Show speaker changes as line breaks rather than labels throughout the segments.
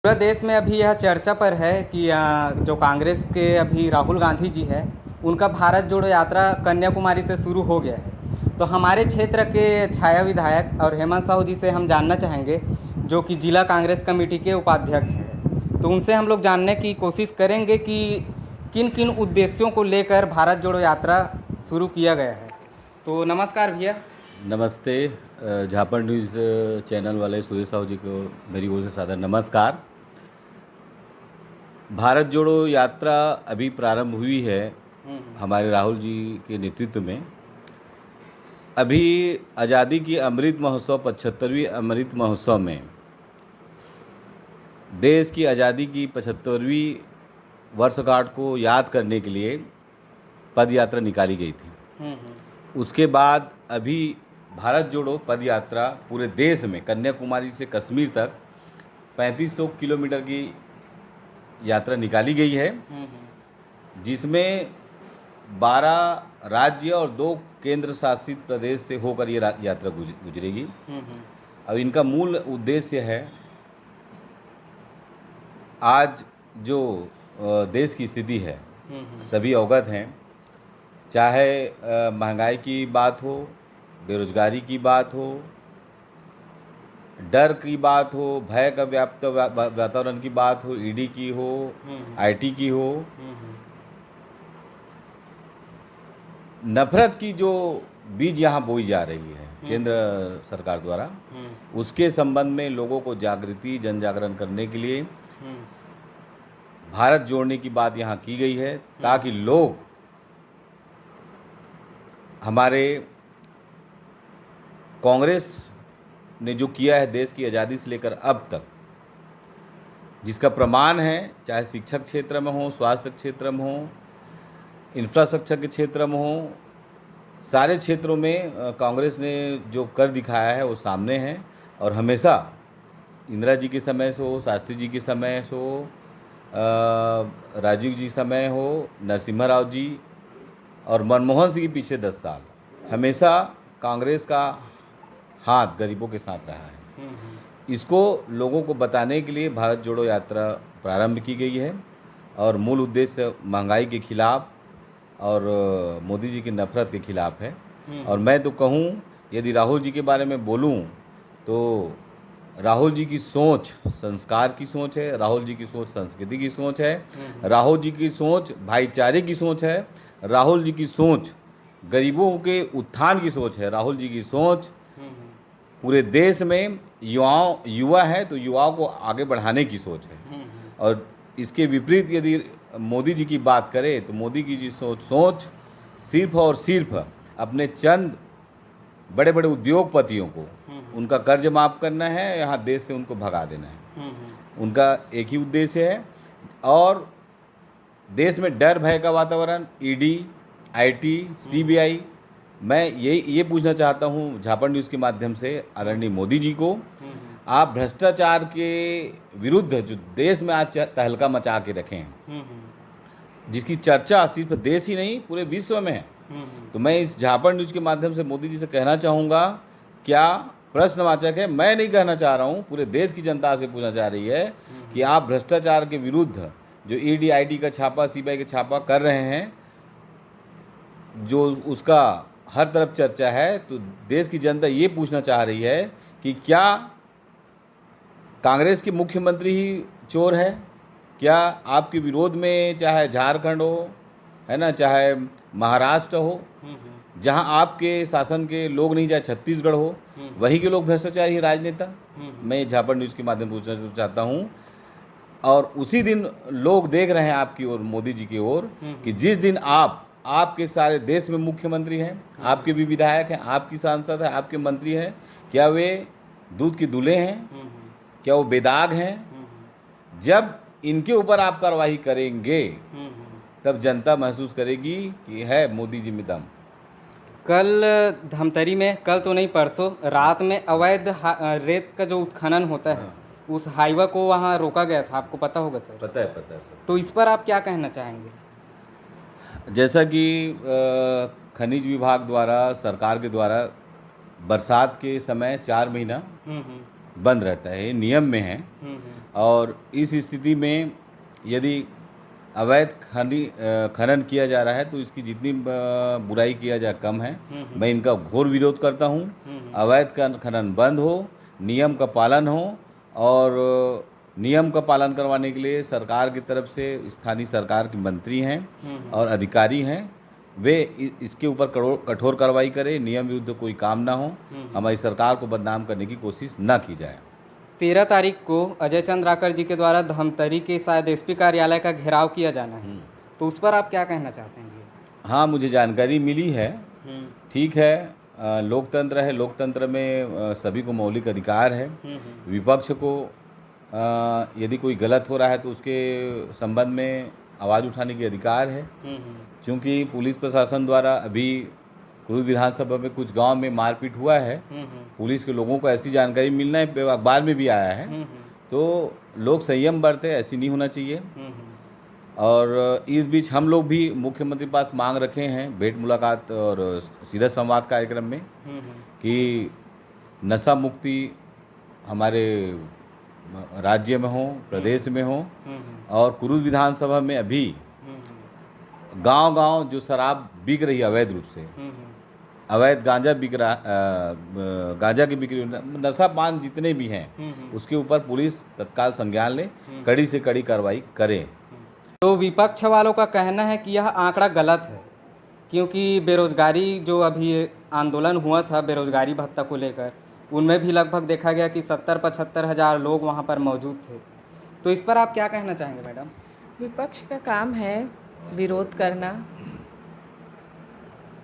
पूरा देश में अभी यह चर्चा पर है कि जो कांग्रेस के अभी राहुल गांधी जी है, उनका भारत जोड़ो यात्रा कन्याकुमारी से शुरू हो गया है। तो हमारे क्षेत्र के छाया विधायक और हेमंत साहू जी से हम जानना चाहेंगे, जो कि जिला कांग्रेस कमेटी के उपाध्यक्ष हैं। तो उनसे हम लोग जानने की कोशिश करेंगे कि किन किन उद्देश्यों को लेकर भारत जोड़ो यात्रा शुरू किया गया है। तो नमस्कार भैया।
नमस्ते। झापड़ न्यूज़ चैनल वाले सुरेश साहू जी को मेरी ओर से सादर नमस्कार। भारत जोड़ो यात्रा अभी प्रारंभ हुई है हमारे राहुल जी के नेतृत्व में। अभी आज़ादी की अमृत महोत्सव 75वीं अमृत महोत्सव में देश की आज़ादी की 75वीं वर्षगांठ को याद करने के लिए पद यात्रा निकाली गई थी। उसके बाद अभी भारत जोड़ो पद यात्रा पूरे देश में कन्याकुमारी से कश्मीर तक 3500 किलोमीटर की यात्रा निकाली गई है, जिसमें 12 राज्य और 2 केंद्र शासित प्रदेश से होकर ये यात्रा गुजरेगी। अब इनका मूल उद्देश्य है, आज जो देश की स्थिति है सभी अवगत हैं, चाहे महंगाई की बात हो, बेरोजगारी की बात हो, डर की बात हो, भय का व्याप्त वातावरण की बात हो, ईडी की हो, आईटी की हो, नफरत की जो बीज यहाँ बोई जा रही है केंद्र सरकार द्वारा, उसके संबंध में लोगों को जागृति जन जागरण करने के लिए भारत जोड़ने की बात यहाँ की गई है, ताकि लोग हमारे कांग्रेस ने जो किया है देश की आज़ादी से लेकर अब तक, जिसका प्रमाण है, चाहे शिक्षक क्षेत्र में हो, स्वास्थ्य क्षेत्र में हो, इंफ्रास्ट्रक्चर के क्षेत्र में हो, सारे क्षेत्रों में कांग्रेस ने जो कर दिखाया है वो सामने है। और हमेशा इंदिरा जी के समय से हो, शास्त्री जी के समय से हो, राजीव जी समय हो, नरसिम्हा राव जी और मनमोहन सिंह के पीछे 10 साल हमेशा कांग्रेस का हाथ गरीबों के साथ रहा है। इसको लोगों को बताने के लिए भारत जोड़ो यात्रा प्रारंभ की गई है, और मूल उद्देश्य महंगाई के खिलाफ और मोदी जी की नफरत के खिलाफ है। और मैं तो कहूँ, यदि राहुल जी के बारे में बोलूँ तो राहुल जी की सोच संस्कार की सोच है, राहुल जी की सोच संस्कृति की सोच है, राहुल जी की सोच भाईचारे की सोच है, राहुल जी की सोच गरीबों के उत्थान की सोच है, राहुल जी की सोच पूरे देश में युवा है तो युवाओं को आगे बढ़ाने की सोच है। और इसके विपरीत यदि मोदी जी की बात करें तो मोदी की जी सोच सिर्फ और सिर्फ अपने चंद बड़े बड़े उद्योगपतियों को उनका कर्ज माफ करना है, यहाँ देश से उनको भगा देना है। उनका एक ही उद्देश्य है, और देश में डर भय का वातावरण, ईडी, आईटी, सीबीआई। मैं ये पूछना चाहता हूँ झापड़ न्यूज़ के माध्यम से आदरणीय मोदी जी को, आप भ्रष्टाचार के विरुद्ध जो देश में आज तहलका मचा के रखे हैं, जिसकी चर्चा सिर्फ देश ही नहीं पूरे विश्व में है, तो मैं इस झापड़ न्यूज़ के माध्यम से मोदी जी से कहना चाहूँगा, क्या प्रश्नवाचक है, मैं नहीं कहना चाह रहा हूँ, पूरे देश की जनता से पूछना चाह रही है कि आप भ्रष्टाचार के विरुद्ध जो ईडी आईटी का छापा, सीबीआई का छापा कर रहे हैं, जो उसका हर तरफ चर्चा है, तो देश की जनता ये पूछना चाह रही है कि क्या कांग्रेस के मुख्यमंत्री ही चोर है? क्या आपके विरोध में चाहे झारखंड हो, है ना, चाहे महाराष्ट्र हो, जहां आपके शासन के लोग नहीं, चाहे छत्तीसगढ़ हो, वही के लोग भ्रष्टाचारी राजनेता? मैं झापड़ न्यूज़ के माध्यम से पूछना चाहता हूं। और उसी दिन लोग देख रहे हैं आपकी ओर, मोदी जी की ओर, कि जिस दिन आपके सारे देश में मुख्यमंत्री हैं, आपके भी विधायक हैं, आपकी सांसद है, आपके मंत्री हैं, क्या वे दूध के दूल्हे हैं? क्या वो बेदाग हैं? जब इनके ऊपर आप कार्रवाई करेंगे तब जनता महसूस करेगी कि है मोदी जी में दम।
कल धमतरी में, कल तो नहीं परसों रात में अवैध रेत का जो उत्खनन होता है, उस हाईवे को वहाँ रोका गया था, आपको पता होगा सर?
पता है।
तो इस पर आप क्या कहना चाहेंगे?
जैसा कि खनिज विभाग द्वारा, सरकार के द्वारा बरसात के समय 4 महीना बंद रहता है, ये नियम में है। और इस स्थिति में यदि अवैध खनन किया जा रहा है तो इसकी जितनी बुराई किया जाए कम है। मैं इनका घोर विरोध करता हूँ। अवैध खनन बंद हो, नियम का पालन हो, और नियम का पालन करवाने के लिए सरकार की तरफ से स्थानीय सरकार के मंत्री हैं और अधिकारी हैं, वे इसके ऊपर कठोर कार्रवाई करें, नियम विरुद्ध कोई काम ना हो, हमारी सरकार को बदनाम करने की कोशिश ना की जाए।
13 तारीख को अजय चंद्र राकर जी के द्वारा धमतरी के शायद एसपी कार्यालय का घेराव किया जाना है, तो उस पर आप क्या कहना चाहते हैं?
हाँ, मुझे जानकारी मिली है। ठीक है, लोकतंत्र है, लोकतंत्र में सभी को मौलिक अधिकार है। विपक्ष को यदि कोई गलत हो रहा है तो उसके संबंध में आवाज़ उठाने की अधिकार है। क्योंकि पुलिस प्रशासन द्वारा अभी कुरुद विधानसभा में कुछ गांव में मारपीट हुआ है, पुलिस के लोगों को ऐसी जानकारी मिलना है, अखबार में भी आया है, तो लोग संयम बरते, ऐसी नहीं होना चाहिए। और इस बीच हम लोग भी मुख्यमंत्री के पास मांग रखे हैं भेंट मुलाकात और सीधा संवाद कार्यक्रम में कि नशा मुक्ति हमारे राज्य में हो, प्रदेश में हो, और कुरुद विधानसभा में अभी गांव-गांव जो शराब बिक रही है अवैध रूप से, अवैध गांजा बिक रहा, गांजा की बिक्री, नशा पान जितने भी हैं उसके ऊपर पुलिस तत्काल संज्ञान ले, कड़ी से कड़ी कार्रवाई करे।
तो विपक्ष वालों का कहना है कि यह आंकड़ा गलत है, क्योंकि बेरोजगारी जो अभी आंदोलन हुआ था बेरोजगारी भत्ता को लेकर, उनमें भी लगभग देखा गया कि 70-75 हज़ार लोग वहां पर मौजूद थे। तो इस पर आप क्या कहना चाहेंगे मैडम?
विपक्ष का काम है विरोध करना।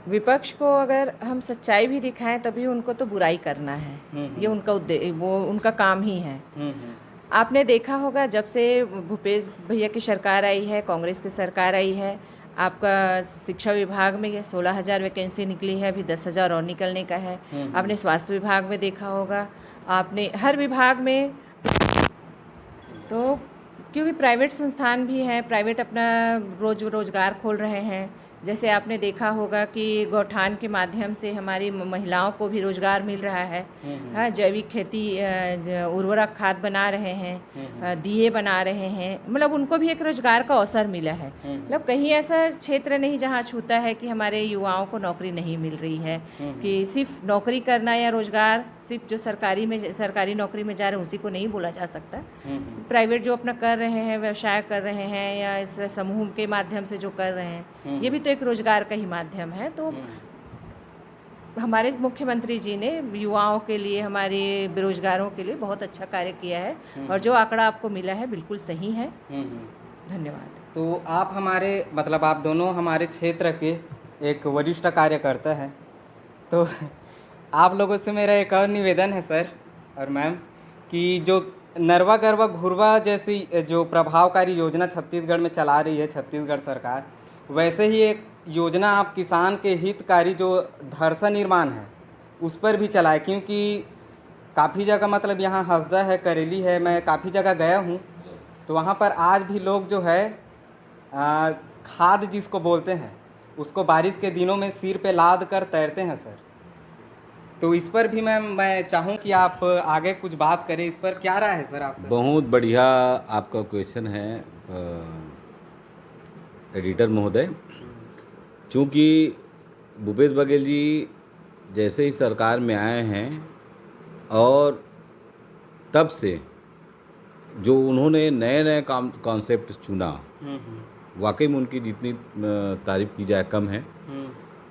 विपक्ष को अगर हम सच्चाई भी दिखाएं तभी उनको तो बुराई करना है, ये उनका वो उनका काम ही है। आपने देखा होगा जब से भूपेश भैया की सरकार आई है, कांग्रेस की सरकार आई है, आपका शिक्षा विभाग में ये 16,000 वैकेंसी निकली है, अभी 10,000 और निकलने का है। आपने स्वास्थ्य विभाग में देखा होगा, आपने हर विभाग में, तो क्योंकि प्राइवेट संस्थान भी हैं, प्राइवेट अपना रोजगार खोल रहे हैं। जैसे आपने देखा होगा कि गौठान के माध्यम से हमारी महिलाओं को भी रोजगार मिल रहा है। हाँ, जैविक खेती, उर्वरक खाद बना रहे हैं, दिए बना रहे हैं, मतलब उनको भी एक रोजगार का अवसर मिला है। मतलब कहीं ऐसा क्षेत्र नहीं जहाँ छूता है कि हमारे युवाओं को नौकरी नहीं मिल रही है, कि सिर्फ नौकरी करना या रोजगार सिर्फ जो सरकारी नौकरी में जा रहे हैं उसी को नहीं बोला जा सकता। प्राइवेट जो अपना कर रहे हैं, व्यवसाय कर रहे हैं, या इस समूह के माध्यम से जो कर रहे हैं, ये भी तो एक रोजगार का ही माध्यम है। तो हमारे मुख्यमंत्री जी ने युवाओं के लिए, हमारे बेरोजगारों के लिए बहुत अच्छा कार्य किया है, और जो आंकड़ा आपको मिला है बिल्कुल सही है। धन्यवाद।
तो आप हमारे, मतलब आप दोनों हमारे क्षेत्र के एक वरिष्ठ कार्यकर्ता हैं, तो आप लोगों से मेरा एक और निवेदन है सर और मैम, कि जो नरवा गरवा घुरवा जैसी जो प्रभावकारी योजना छत्तीसगढ़ में चला रही है छत्तीसगढ़ सरकार, वैसे ही एक योजना आप किसान के हितकारी जो धरसा निर्माण है उस पर भी चलाए। क्योंकि काफ़ी जगह, मतलब यहाँ हसदा है, करेली है, मैं काफ़ी जगह गया हूँ, तो वहाँ पर आज भी लोग जो है खाद जिसको बोलते हैं उसको बारिश के दिनों में सिर पे लाद कर तैरते हैं सर। तो इस पर भी मैं चाहूँ कि आप आगे कुछ बात करें, इस पर क्या राय है सर आपका?
बहुत बढ़िया आपका क्वेश्चन है एडिटर महोदय। चूँकि भूपेश बघेल जी जैसे ही सरकार में आए हैं और तब से जो उन्होंने नए नए कॉन्सेप्ट चुना, वाकई में उनकी जितनी तारीफ की जाए कम है।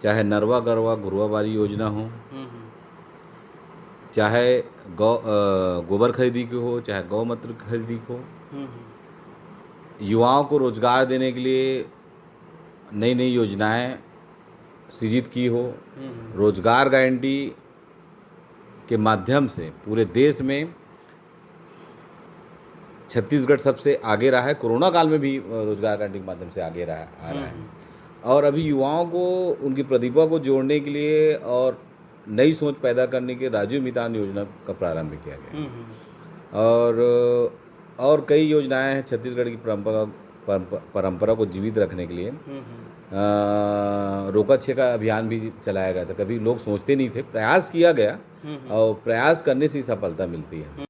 चाहे नरवा गरवा घुरवा वाली योजना हो, चाहे गोबर खरीदी की हो, चाहे गौमूत्र खरीदी की हो, युवाओं को रोजगार देने के लिए नई नई योजनाएं सृजित की हो, रोजगार गारंटी के माध्यम से पूरे देश में छत्तीसगढ़ सबसे आगे रहा है। कोरोना काल में भी रोजगार गारंटी के माध्यम से आगे आ रहा है। और अभी युवाओं को उनकी प्रतिभा को जोड़ने के लिए और नई सोच पैदा करने के राजीव मितान योजना का प्रारंभ किया गया। और कई योजनाएं हैं छत्तीसगढ़ की परंपरा को जीवित रखने के लिए। रोका छेका अभियान भी चलाया गया था। कभी लोग सोचते नहीं थे, प्रयास किया गया और प्रयास करने से सफलता मिलती है।